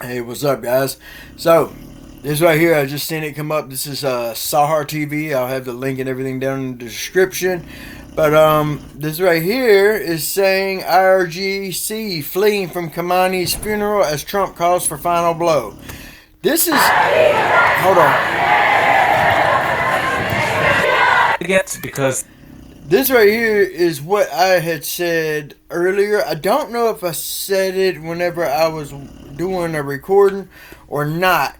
Hey, what's up, guys? So, this right here, I just seen it come up. This is Sahar TV. I'll have the link and everything down in the description. But this right here is saying IRGC fleeing from Khamenei's funeral as Trump calls for final blow. This is. Hold on. Because this right here is what I had said earlier. I don't know if I said it whenever I was doing a recording or not,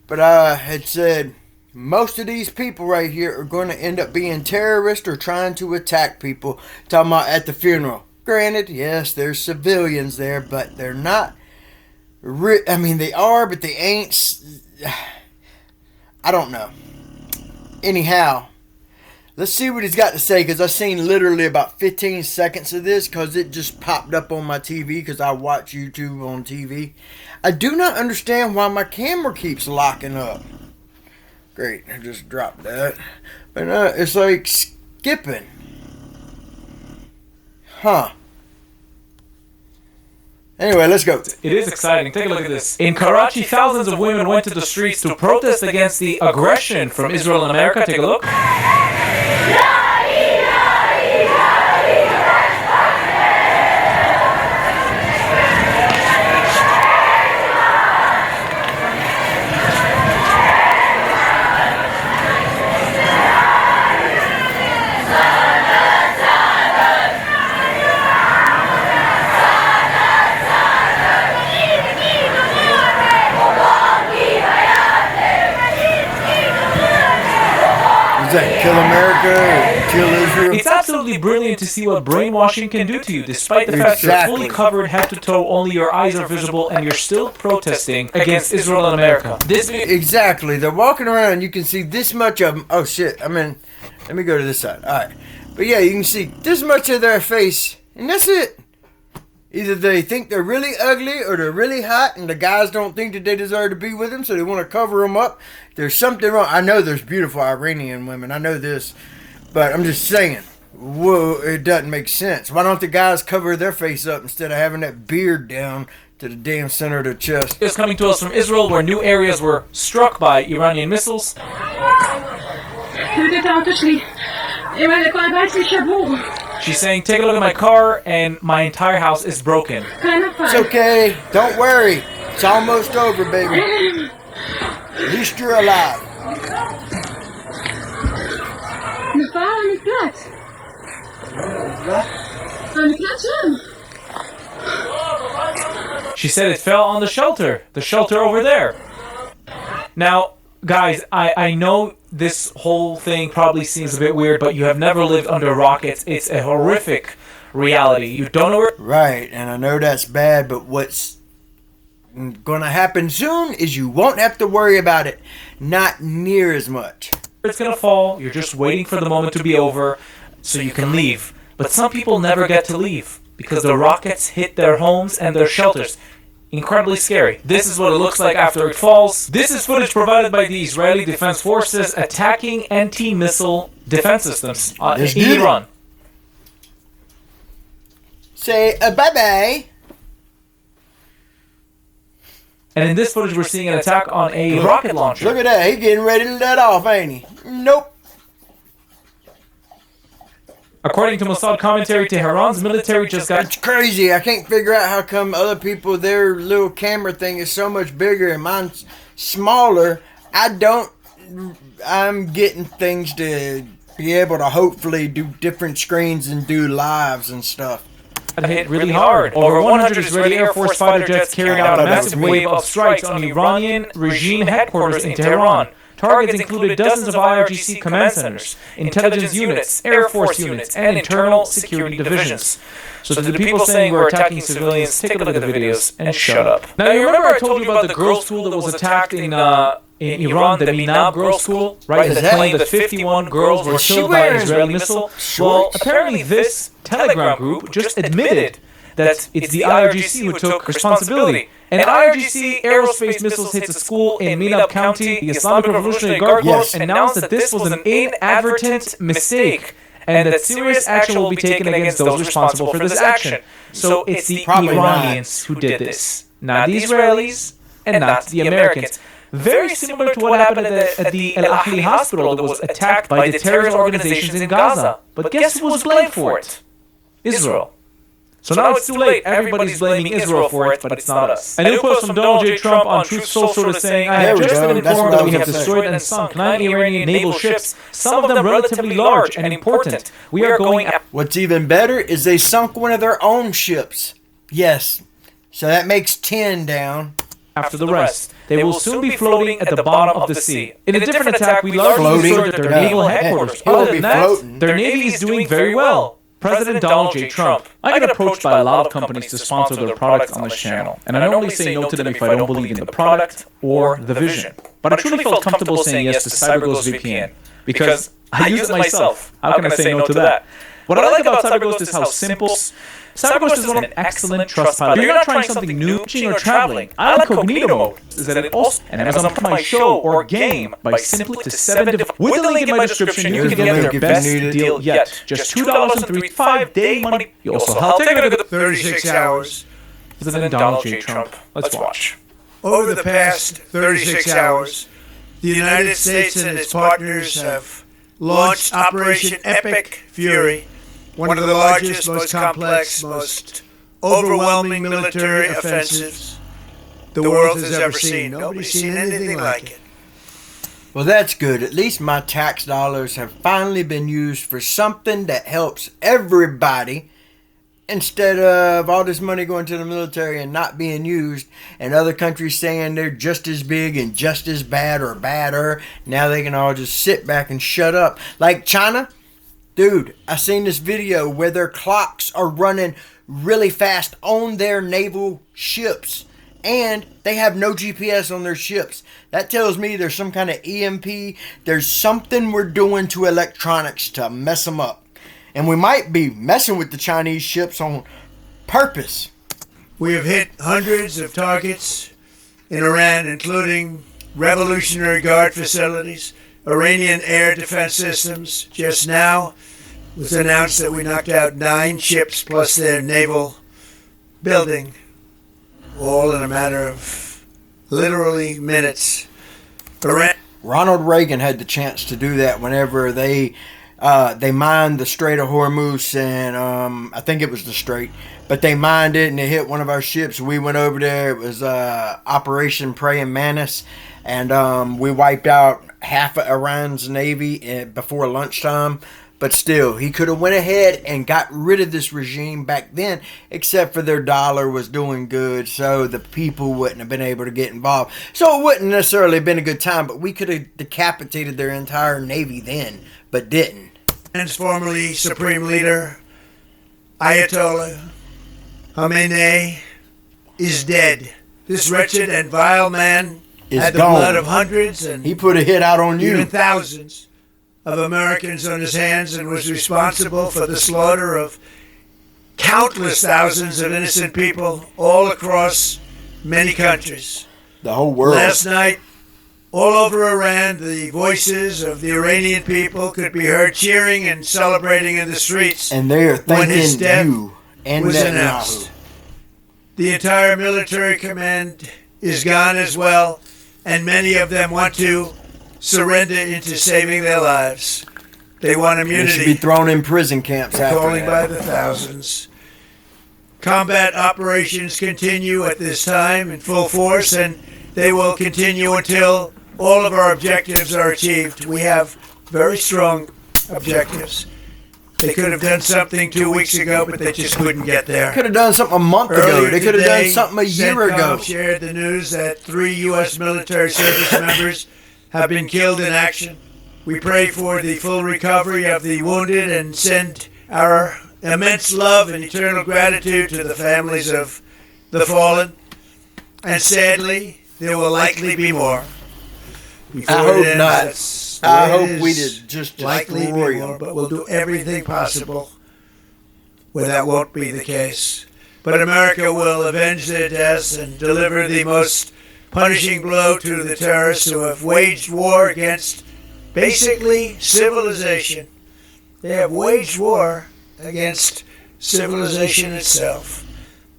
but I had said most of these people right here are going to end up being terrorists or trying to attack people. Talking about at the funeral. Granted, yes, there's civilians there, but they're not. I mean, they are, but they ain't. I don't know. Anyhow. Let's see what he's got to say, because I've seen literally about 15 seconds of this, because it just popped up on my TV, because I watch YouTube on TV. I do not understand why my camera keeps locking up. Great, I just dropped that. But it's like skipping. Huh. Anyway, let's go. it is exciting. Take a look at this. In Karachi, thousands of women went to the streets to protest against the aggression from Israel and America. Take a look. Kill America, kill Israel. It's absolutely brilliant to see what brainwashing can do to you, despite the fact you're fully covered head to toe, only your eyes are visible, and you're still protesting against Israel and America. Exactly. They're walking around, you can see this much of them. Oh shit, I mean, let me go to this side. Alright. But yeah, you can see this much of their face, and that's it. Either they think they're really ugly or they're really hot, and the guys don't think that they deserve to be with them, so they want to cover them up. There's something wrong. I know there's beautiful Iranian women. I know this. But I'm just saying, whoa, it doesn't make sense. Why don't the guys cover their face up instead of having that beard down to the damn center of their chest? It's coming to us from Israel, where new areas were struck by Iranian missiles. She's saying, take a look at my car, and my entire house is broken. It's okay. Don't worry. It's almost over, baby. At least you're alive. She said it fell on the shelter over there. Now, guys, I know this whole thing probably seems a bit weird, but you have never lived under rockets. It's a horrific reality. You don't know where... Right, and I know that's bad, but what's going to happen soon is you won't have to worry about it. Not near as much. It's going to fall. You're just waiting for the moment to be over so you can leave. But some people never get to leave because the rockets hit their homes and their shelters. Incredibly scary. This is what it looks like after it falls. This is footage provided by the Israeli Defense Forces attacking anti-missile defense systems in Iran. Say bye-bye. And in this footage, we're seeing an attack on a rocket launcher. Look at that. He's getting ready to let off, ain't he? Nope. According to Mossad commentary, Tehran's military just got... It's crazy. I can't figure out how come other people, their little camera thing is so much bigger and mine's smaller. I'm getting things to be able to hopefully do different screens and do lives and stuff. Hit really hard. Over 100 Israeli Air Force fighter jets carried out a massive wave of strikes on Iranian regime headquarters in Tehran. Targets included dozens of IRGC command centers, intelligence units, Air Force units, and internal security divisions. So to the people saying we're attacking civilians, take a look at the videos and shut up. Now, you remember I told you about the girls' school that was attacked in Iran, the Nubbz girls' school, right? That claimed that 51 girls were killed by an Israeli missile. Well, apparently this Telegram group just admitted that it's the IRGC who took responsibility. An IRGC aerospace missiles hit a school in Nubbz County. The Islamic Revolutionary Guard Corps announced that this was an inadvertent mistake and that serious action will be taken against those responsible for this action. So it's the Iranians who did this, not the Israelis, and not the Americans. Very similar to what happened at the El Ahli hospital that was attacked by the terrorist organizations in Gaza. But guess who was blamed for it? Israel. So now it's too late. Everybody's blaming Israel for it, but it's not us. A new post from Donald J. Trump on Truth Social is saying, I have just been informed that we have destroyed and sunk 9 Iranian naval ships, some of them relatively large and important. We are going... What's even better is they sunk one of their own ships. Yes. So that makes 10 down. After the rest. They will soon be floating at the bottom of the sea. In a different attack, we largely destroyed their naval headquarters. Other than that, their navy is doing very well. President Donald J. Trump. I get approached by a lot of companies to sponsor their products on this channel, and I normally say no to them if I don't believe in the product or the vision. But I truly felt comfortable saying yes to CyberGhost VPN, because I use it myself. How can I say no to that? What I like about CyberGhost is how simple... CyberGhost is an excellent trust pilot. If you're not trying something new, teaching, or traveling, I like Cognito mode. Is that it also... And Amazon my show or game by simply to 7 different... With the link in my description, you can get their best deal yet. Just $2.03, 5-day money. You also help take a look at the 36 hours. President Donald J. Trump. Let's watch. Over the past 36 hours, the United States and its partners have launched Operation Epic Fury, one of the largest, most complex, most overwhelming military offensives the world has ever seen. Nobody's seen anything like it. Well, that's good. At least my tax dollars have finally been used for something that helps everybody, instead of all this money going to the military and not being used, and other countries saying they're just as big and just as bad or badder. Now they can all just sit back and shut up. Like China. Dude, I seen this video where their clocks are running really fast on their naval ships. And they have no GPS on their ships. That tells me there's some kind of EMP. There's something we're doing to electronics to mess them up. And we might be messing with the Chinese ships on purpose. We have hit hundreds of targets in Iran, including Revolutionary Guard facilities, Iranian air defense systems. Just now, it was announced that we knocked out 9 ships plus their naval building, all in a matter of literally minutes. Ronald Reagan had the chance to do that whenever they mined the Strait of Hormuz, and I think it was the Strait, but they mined it and they hit one of our ships. We went over there. It was Operation Praying Mantis, and we wiped out half of Iran's navy before lunchtime. But still, he could have went ahead and got rid of this regime back then, except for their dollar was doing good, so the people wouldn't have been able to get involved. So it wouldn't necessarily have been a good time, but we could have decapitated their entire navy then, but didn't. Formerly Supreme Leader Ayatollah Khamenei is dead. This wretched and vile man had the blood of hundreds and he put a hit out on you. Even thousands of Americans on his hands, and was responsible for the slaughter of countless thousands of innocent people all across many countries. The whole world. Last night, all over Iran, the voices of the Iranian people could be heard cheering and celebrating in the streets. And they are thanking when his death you and was Netanyahu. announced. The entire military command is gone as well, and many of them want to surrender into saving their lives. They want immunity. They should be thrown in prison camps after Calling that. by the thousands. Combat operations continue at this time in full force, and they will continue until all of our objectives are achieved. We have very strong objectives. They could have done something 2 weeks ago, but they just couldn't get there. Could have done something a month ago. They could have done something a year ago. CENTCOM shared the news that 3 U.S. military service members have been killed in action. We pray for the full recovery of the wounded and send our immense love and eternal gratitude to the families of the fallen. And sadly, there will likely be more. I hope not. I hope we did just likely be more, but we'll do everything possible where that won't be the case. But America will avenge their deaths and deliver the most punishing blow to the terrorists who have waged war against basically civilization. They have waged war against civilization itself.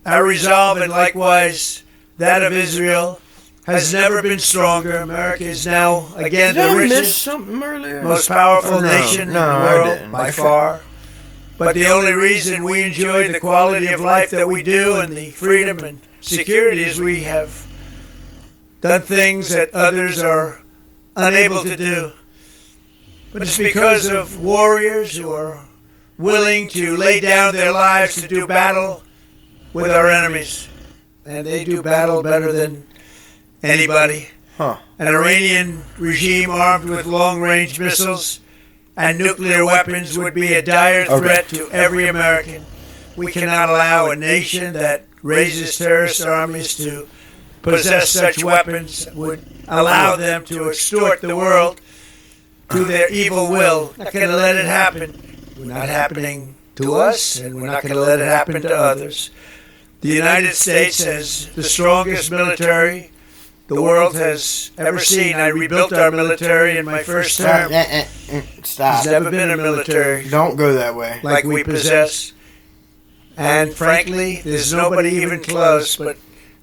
Our resolve, and likewise that of Israel, has never been stronger. America is now, again, Did the I miss richest, something earlier? most powerful No, nation in the no, I world didn't. by far. But the only reason we enjoy the quality of life that we do and the freedom and security is we have done things that others are unable to do. But it's because of warriors who are willing to lay down their lives to do battle with our enemies. And they do battle better than anybody. Huh. An Iranian regime armed with long-range missiles and nuclear weapons would be a dire threat to every American. We cannot allow a nation that raises terrorist armies to possess such weapons that would allow them to extort the world to their evil will. Not going to let it happen. We're not happening to us, and we're not going to let it happen to others. The United States has the strongest military the world has ever seen. I rebuilt our military in my first term. Stop. There's never been a military Don't go that way. like we possess. And frankly, there's nobody even close, but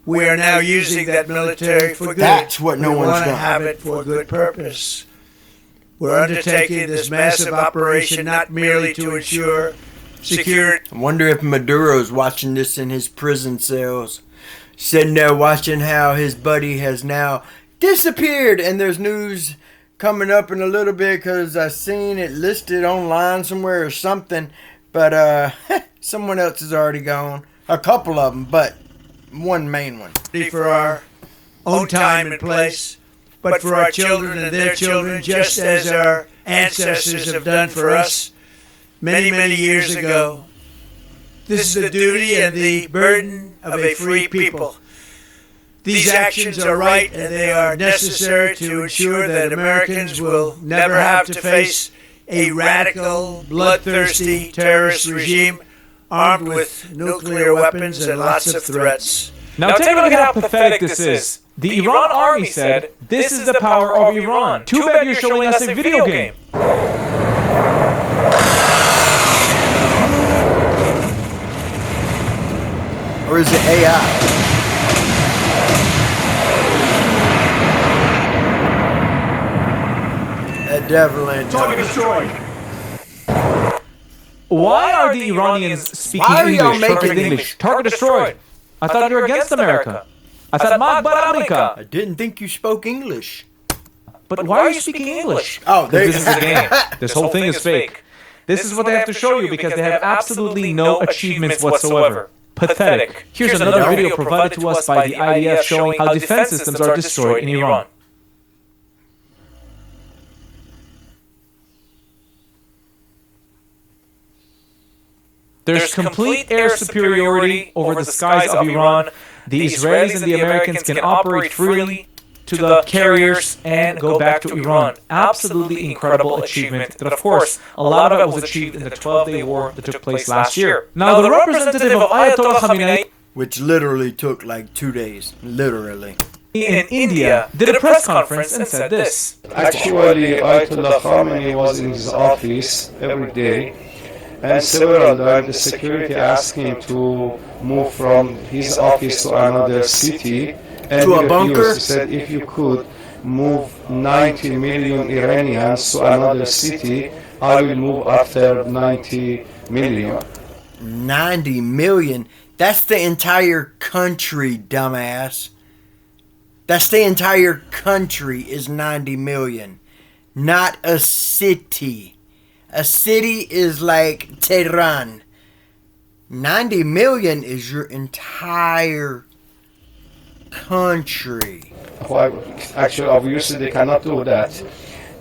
we are now using that military for good. That's what no we one's want to done. have it for a good purpose. We're undertaking this massive operation not merely to ensure security. I wonder if Maduro's watching this in his prison cells. Sitting there watching how his buddy has now disappeared. And there's news coming up in a little bit because I seen it listed online somewhere or something. But someone else is already gone. A couple of them, but one main one. For our own time and place, but for our children and their children, just as our ancestors have done for us many, many years ago. This is the duty and the burden of a free people. These actions are right and they are necessary to ensure that Americans will never have to face a radical, bloodthirsty terrorist regime armed with nuclear weapons and lots of threats. Now take a look at how pathetic this is. The Iran army said, "This is the power of Iran. Too bad you're showing us a video game." Or is it AI? That definitely. Target destroyed. Why are the Iranians speaking Why are y'all English? Perfect making English. Target destroyed. I thought you were against America. I thought Magbar America. I didn't think you spoke English. But why are you speaking English? Oh, This is a game. This whole thing is fake. This is what they have to show you because they have absolutely no achievements whatsoever. Pathetic. Here's another video provided to us by the IDF showing how defense systems are destroyed in Iran. There's complete air superiority over the skies of Iran. The Israelis and the Americans can operate freely to the carriers and go back to Iran. Absolutely incredible achievement that, of course, a lot of it was achieved in the 12-day war that took place last year. Now, the representative of Ayatollah Khamenei, Which literally took like 2 days. Literally. in India, did a press conference and said this. Actually, Ayatollah Khamenei was in his office every day, and several times the security asked him to move from his office to another city. And To a he bunker? refused. He said, if you could move 90 million Iranians to another city, I will move after 90 million. 90 million? That's the entire country, dumbass. That's the entire country is 90 million. Not a city. A city is like Tehran. 90 million is your entire country. Well, actually, obviously, they cannot do that.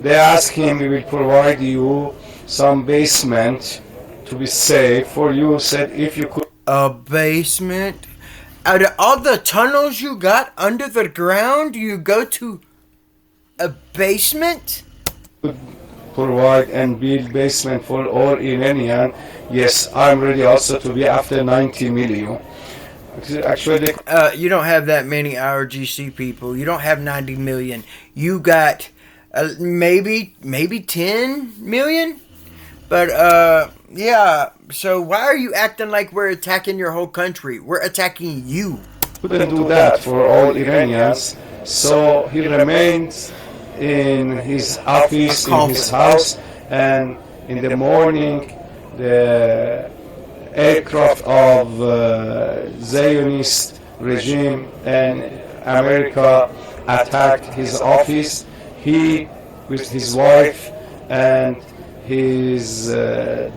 They asked him, we will provide you some basement to be safe for you. Said, if you could A basement? Out of all the tunnels you got under the ground, you go to a basement? provide and build basement for all Iranian, yes, I'm ready also to be after 90 million. Actually, You don't have that many IRGC people. You don't have 90 million. You got maybe 10 million? But, yeah. So why are you acting like we're attacking your whole country? We're attacking you. couldn't do that for all Iranians. So he remained in his office, in his house, and in the morning the aircraft of Zionist regime and America attacked his office. He, with his wife and his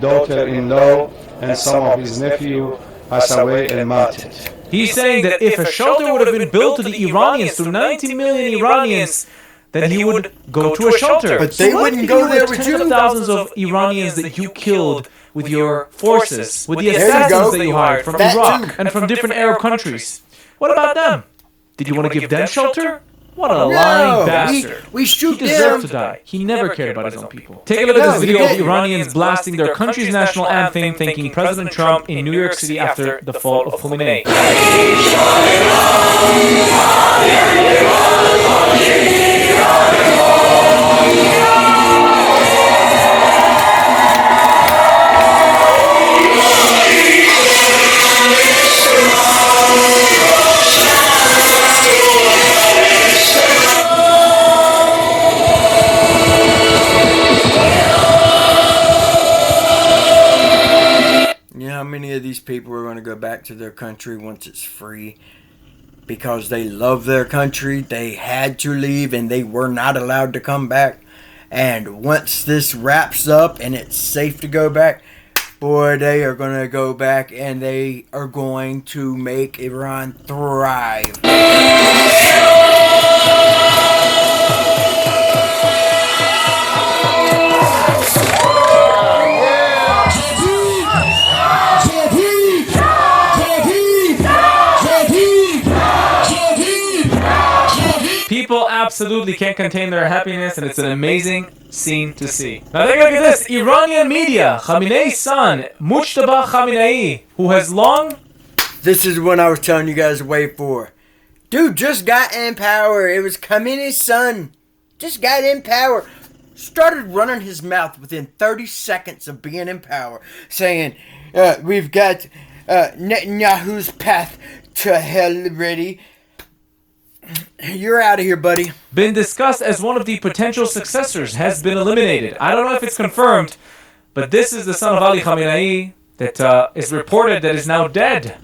daughter-in-law and some of his nephew, passed away and martyred. He's saying that if a shelter would have been built to the Iranians, to 90 million Iranians, then he would go to a shelter. But they wouldn't go there with you. Tens of thousands of Iranians that you killed with your forces, with the assassins that you hired from Iraq and from different Arab countries. What about them? Did you want to give them shelter? What a lying bastard. We shoot He deserved them. to die. He never cared about his own people. Take a look at this video of Iranians blasting their country's national anthem, thanking President Trump in New York City after the fall of Khamenei. You know how many of these people are going to go back to their country once it's free? Because they love their country, they had to leave and they were not allowed to come back. And once this wraps up and it's safe to go back, boy, they are going to go back and they are going to make Iran thrive. People absolutely can't contain their happiness, and it's an amazing scene to see. Now take a look at this. Iranian media, Khamenei's son, Mujtaba Khamenei, who has long... This is what I was telling you guys to wait for. Dude just got in power. It was Khamenei's son. Just got in power. Started running his mouth within 30 seconds of being in power. Saying, we've got Netanyahu's path to hell ready. You're out of here, buddy. Been discussed as one of the potential successors, has been eliminated. I don't know if it's confirmed, but this is the son of Ali Khamenei that is reported that is now dead.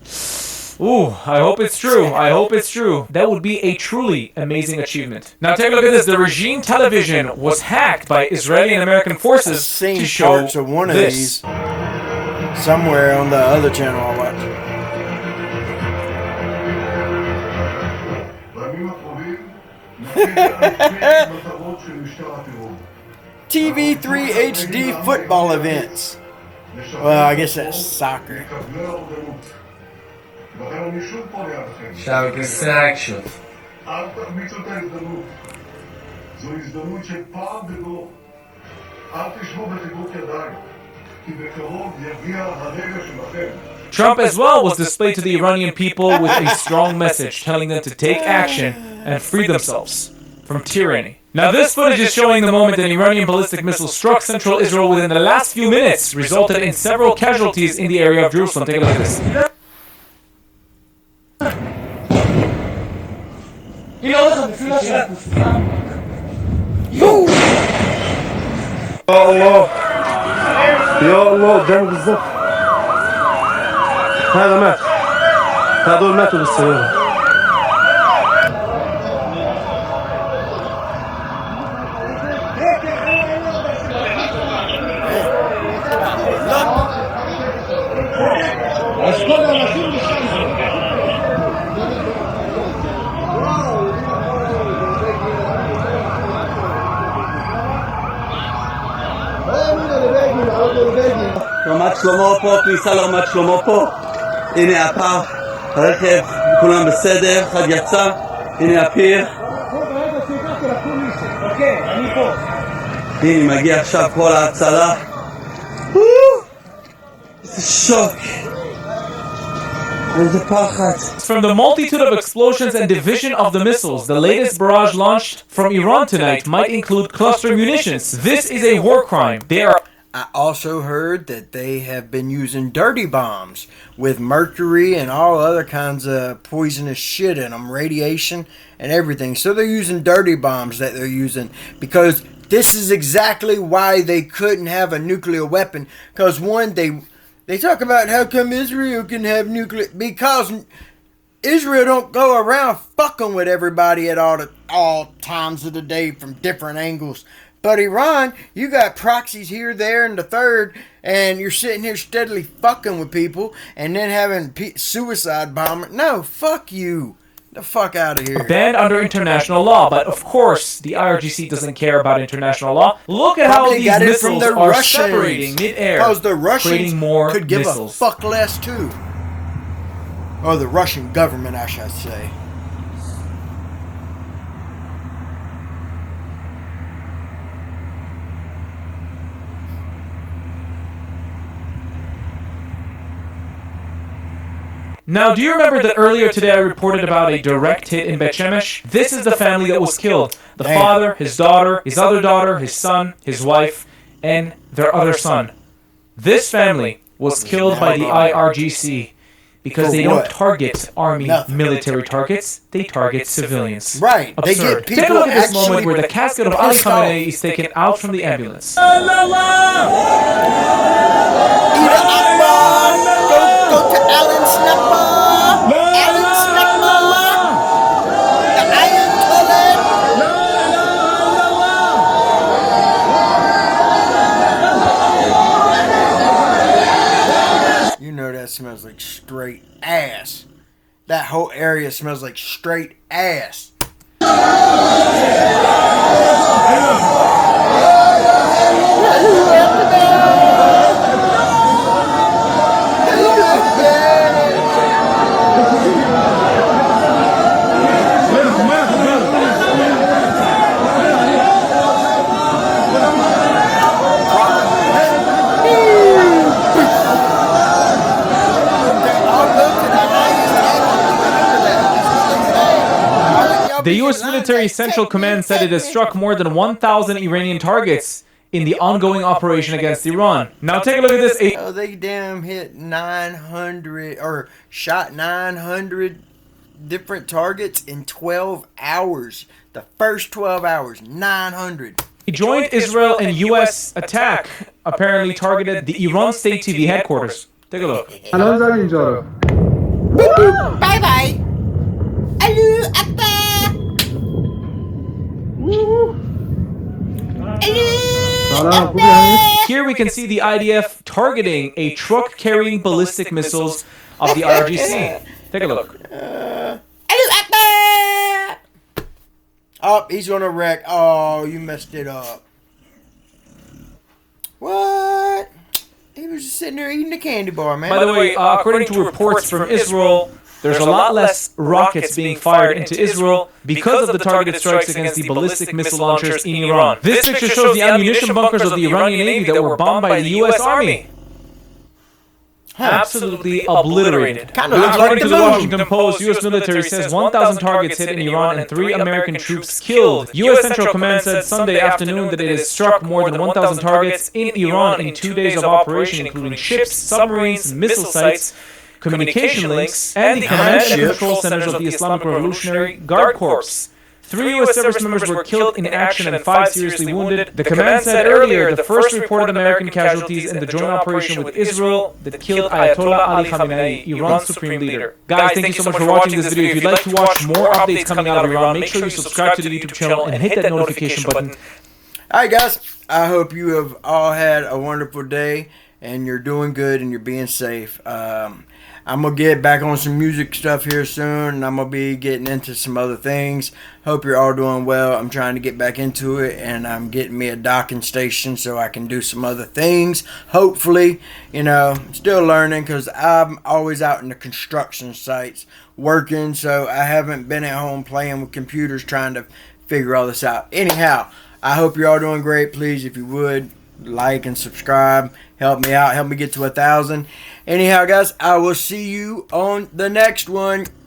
Ooh, I hope it's true. I hope it's true. That would be a truly amazing achievement. Now take a look at this. The regime television was hacked by Israeli and American forces to show parts of one of this. these somewhere on the other channel I watch. TV3 HD football events. Well, I guess that's soccer. Trump as well was displayed to the Iranian people with a strong message telling them to take action and free themselves from tyranny. Now this footage is showing the moment an Iranian ballistic missile struck central Israel within the last few minutes, resulted in several casualties in the area of Jerusalem. Take a look at this. يا الله قدام بالظبط هذا مات هذول ماتوا بالسيارة רמת שלמה פה, כניסה לרמת שלמה פה. הנה הפארק, הרכב, כולם בסדר, אחד יצא. הנה הפיר. הנה מגיע עכשיו כל ההצלה. איזה שוק. איזה פחד. From the multitude of explosions and division of the missiles, the latest barrage launched from Iran tonight might include cluster munitions. This is a war crime. They are I also heard that they have been using dirty bombs with mercury and all other kinds of poisonous shit in them, radiation and everything. So they're using dirty bombs that they're using because this is exactly why they couldn't have a nuclear weapon. Because one, they talk about how come Israel can have nuclear, because Israel don't go around fucking with everybody at all times of the day from different angles. But Iran, you got proxies here, there, and the third, and you're sitting here steadily fucking with people and then having suicide bombers. No, fuck you. The fuck out of here. Banned under international law, but of course the IRGC doesn't care about international law. Look at how these missiles are separating mid-air, because the Russians more could give missiles. a fuck less too. Or the Russian government, I should say. Now, do you remember that earlier today I reported about a direct hit in Bet Shemesh? This is the family that was killed. The father, his daughter, his other daughter, his son, his wife, and their other son. This family was killed by the IRGC because they don't target army military targets, they target civilians. Right. Absurd. They get people. Take a look at this moment where the casket of Ali Khamenei is taken out from the ambulance. Go to Alan Snapper. Alan Snapper. The Ayatollah. You know that smells like straight ass. That whole area smells like straight ass. The U.S. Military Central Command said it has struck more than 1,000 Iranian targets in the ongoing operation against Iran. Now take a look at this. Oh, they damn hit 900 or shot 900 different targets in 12 hours. The first 12 hours, 900. A joint Israel and U.S. attack apparently targeted the Iran State TV headquarters. Take a look. Bye bye. Hello, Akbar. Here we can see the IDF targeting a truck carrying ballistic missiles of the IRGC. Take a look. Hello, Akbar. Oh, he's gonna wreck. Oh, you messed it up. What? He was just sitting there eating the candy bar, man. By the way, according to reports from Israel, there's a lot less rockets being fired into Israel because of the targeted strikes against the ballistic missile launchers in Iran. This picture shows the ammunition bunkers of the Iranian Navy that were bombed by the U.S. Army. Absolutely obliterated. Kind of looks like According the to the moon. Washington Post, U.S. military says 1,000 targets hit in Iran and 3 American troops killed. U.S. Central Command said Sunday afternoon that it has struck more than 1,000 targets in Iran in 2 days of operation, including ships, submarines, missile sites, communication links, and the command and control centers of the Islamic Revolutionary Guard Corps. 3 U.S. service members were killed in action and 5 seriously wounded. The command said earlier the first reported American casualties in the joint operation with Israel that killed Ayatollah Ali Khamenei, Iran's supreme leader. Guys, thank you so much for watching this video. If you'd like to watch more updates coming out of Iran, make sure you subscribe to the YouTube channel and hit that notification button. Alright, guys. I hope you have all had a wonderful day and you're doing good and you're being safe. I'm going to get back on some music stuff here soon, and I'm going to be getting into some other things. Hope you're all doing well. I'm trying to get back into it, and I'm getting me a docking station so I can do some other things. Hopefully, you know, still learning because I'm always out in the construction sites working, so I haven't been at home playing with computers trying to figure all this out. Anyhow, I hope you're all doing great. Please, if you would, like and subscribe. Help me out. Help me get to 1,000. Anyhow, guys, I will see you on the next one.